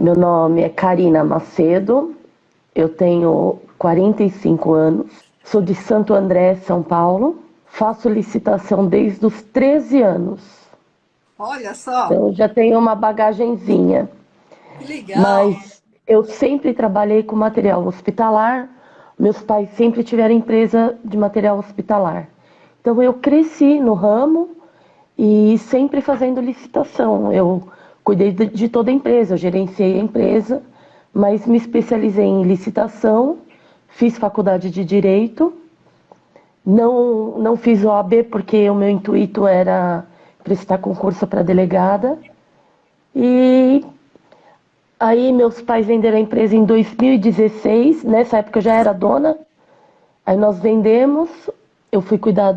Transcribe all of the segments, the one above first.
Meu nome é Karina Macedo, eu tenho 45 anos, sou de Santo André, São Paulo, faço licitação desde os 13 anos, Olha só, então eu já tenho uma bagagenzinha, que legal. mas eu sempre trabalhei com material hospitalar, meus pais sempre tiveram empresa de material hospitalar, então eu cresci no ramo e sempre fazendo licitação. Eu cuidei de toda a empresa, eu gerenciei a empresa, mas me especializei em licitação, fiz faculdade de Direito, não fiz OAB porque o meu intuito era prestar concurso para delegada. E aí meus pais venderam a empresa em 2016, nessa época eu já era dona, aí nós vendemos, eu fui cuidar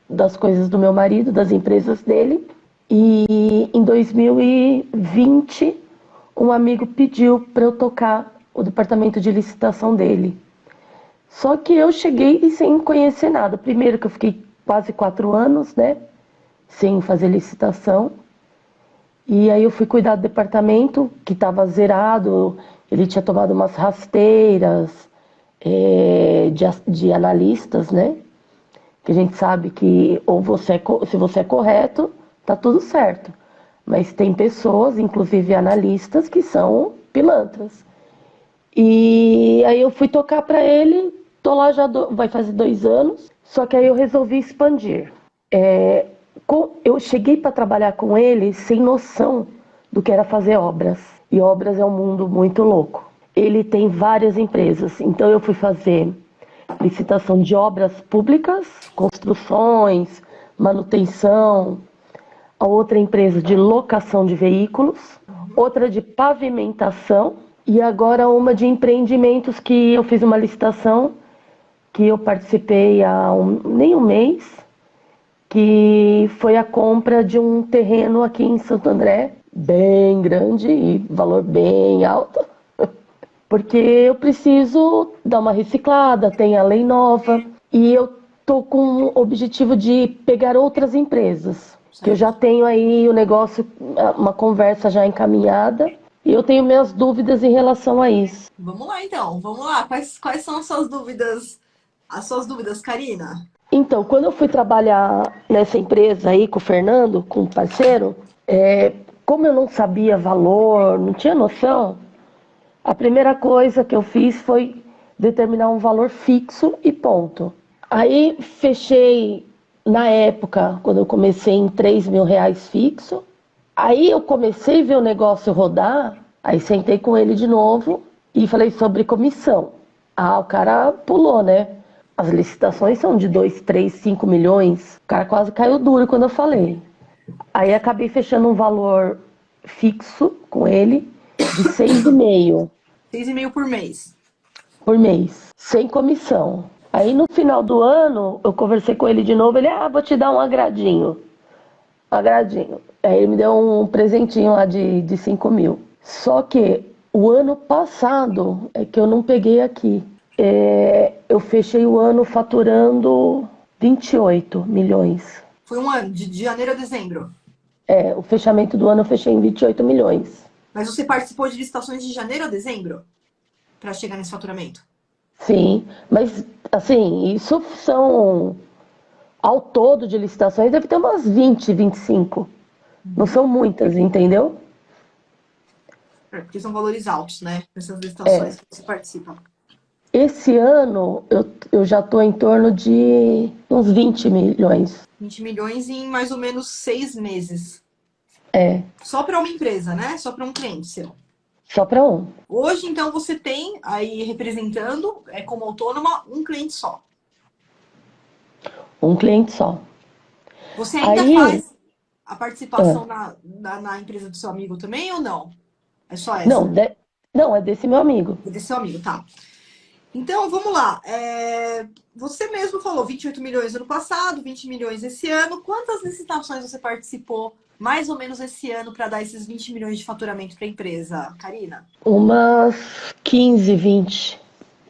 das coisas do meu marido, das empresas dele. E em 2020, um amigo pediu para eu tocar o departamento de licitação dele. Só que eu cheguei sem conhecer nada. Primeiro que eu fiquei quase 4 anos, né, sem fazer licitação. E aí eu fui cuidar do departamento que estava zerado. Ele tinha tomado umas rasteiras de analistas, né? Que a gente sabe que ou se você é correto, tá tudo certo. Mas tem pessoas, inclusive analistas, que são pilantras. E aí eu fui tocar para ele, tô lá já vai fazer 2 anos, só que aí eu resolvi expandir. Eu cheguei para trabalhar com ele sem noção do que era fazer obras. E obras é um mundo muito louco. Ele tem várias empresas, então eu fui fazer licitação de obras públicas, construções, manutenção, a outra empresa de locação de veículos, Uhum. outra de pavimentação e agora uma de empreendimentos que eu fiz uma licitação que eu participei há nem um mês, que foi a compra de um terreno aqui em Santo André, bem grande e valor bem alto, porque eu preciso dar uma reciclada, tem a lei nova e eu tô com o objetivo de pegar outras empresas, que eu já Certo. tenho aí o negócio, uma conversa já encaminhada e eu tenho minhas dúvidas em relação a isso. Vamos lá então, vamos lá. Quais são as suas dúvidas, Karina? Então, quando eu fui trabalhar nessa empresa aí com o Fernando, com o parceiro, como eu não sabia valor, não tinha noção, a primeira coisa que eu fiz foi determinar um valor fixo e ponto. Aí fechei na época, quando eu comecei em R$ 3.000 fixo. Aí eu comecei a ver o negócio rodar, aí sentei com ele de novo e falei sobre comissão. Ah, o cara pulou, né? As licitações são de 2, 3, 5 milhões. O cara quase caiu duro quando eu falei. Aí acabei fechando um valor fixo com ele de 6,5 6,5 por mês. por mês, sem comissão. Aí no final do ano, eu conversei com ele de novo, ele, vou te dar um agradinho. Um agradinho. Aí ele me deu um presentinho lá de 5 mil. Só que o ano passado é que eu não peguei aqui. Eu fechei o ano faturando 28 milhões. Foi um ano, de janeiro a dezembro. O fechamento do ano eu fechei em 28 milhões. Mas você participou de licitações de janeiro a dezembro para chegar nesse faturamento? Sim, mas assim, isso são ao todo de licitações, deve ter umas 20, 25. Não Uhum. são muitas, entendeu? É, porque são valores altos, né? Essas licitações que você participa. Esse ano eu já estou em torno de uns 20 milhões. 20 milhões em mais ou menos 6 meses. É, Só para uma empresa, né? Só para um cliente seu. só para um. Hoje, então, você tem aí representando, como autônoma, um cliente só. Um cliente só. Você ainda Aí, faz a ah, participação na empresa do seu amigo também ou não? É só não, essa? não, é desse meu amigo. É desse seu amigo, tá. Então, vamos lá. Você mesmo falou 28 milhões ano passado, 20 milhões esse ano. Quantas licitações você participou, mais ou menos, esse ano para dar esses 20 milhões de faturamento para a empresa, Karina? Umas 15, 20.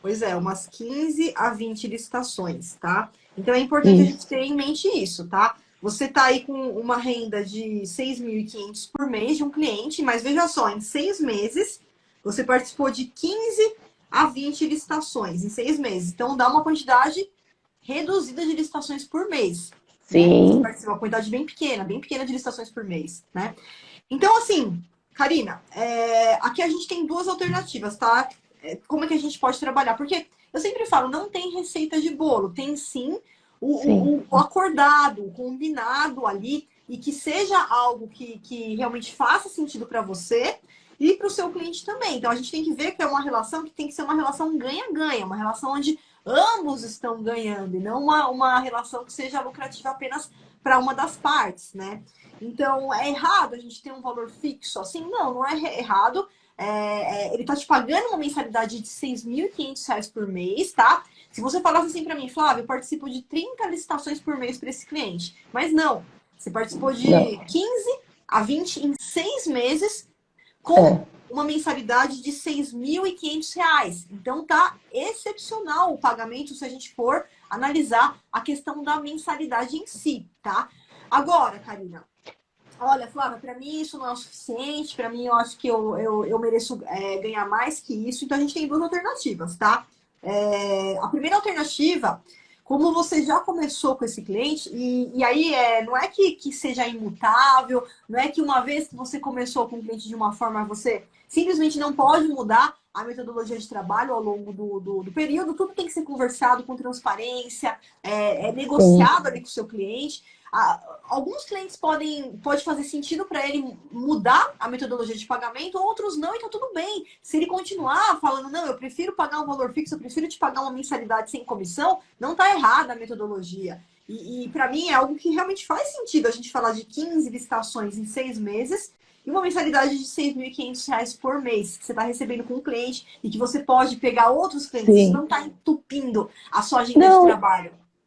Pois é, umas 15 a 20 licitações, tá? Então é importante a gente Isso. ter em mente isso, tá? você está aí com uma renda de 6.500 por mês de um cliente, mas veja só, em 6 meses, você participou de 15 a 20 licitações em 6 meses. Então, dá uma quantidade reduzida de licitações por mês, né? Você Sim, participa uma quantidade bem pequena de licitações por mês, né? Então, assim, Karina, aqui a gente tem duas alternativas, tá? Como é que a gente pode trabalhar? Porque eu sempre falo, não tem receita de bolo, tem sim sim, o acordado, o combinado ali, e que seja algo que realmente faça sentido para você e para o seu cliente também. Então, a gente tem que ver que é uma relação que tem que ser uma relação ganha-ganha, uma relação onde ambos estão ganhando, e não uma relação que seja lucrativa apenas para uma das partes, né? Então, é errado a gente ter um valor fixo assim? Não, não é errado. Ele tá te pagando uma mensalidade de R$ 6.500 por mês, tá? Se você falasse assim para mim, Flávio, eu participo de 30 licitações por mês para esse cliente. Mas não, você participou de não, 15 a 20 em 6 meses com é, uma mensalidade de R$ 6.500. Então tá excepcional o pagamento se a gente for analisar a questão da mensalidade em si, tá? Agora, Karina, olha, Flávia, para mim isso não é o suficiente. Para mim, eu acho que eu mereço ganhar mais que isso. Então, a gente tem duas alternativas, tá? A primeira alternativa, como você já começou com esse cliente, e aí não é que seja imutável, não é que uma vez que você começou com o cliente de uma forma, você simplesmente não pode mudar a metodologia de trabalho ao longo do período. Tudo tem que ser conversado com transparência, sim, negociado ali com o seu cliente. Alguns clientes pode fazer sentido para ele mudar a metodologia de pagamento, outros não, e tá tudo bem. Se ele continuar falando, não, eu prefiro pagar um valor fixo, eu prefiro te pagar uma mensalidade sem comissão, não tá errada a metodologia. E para mim é algo que realmente faz sentido a gente falar de 15 licitações em 6 meses e uma mensalidade de R$ 6.500 por mês que você está recebendo com o cliente e que você pode pegar outros clientes. Isso sim. não está entupindo a sua agenda de Não, trabalho.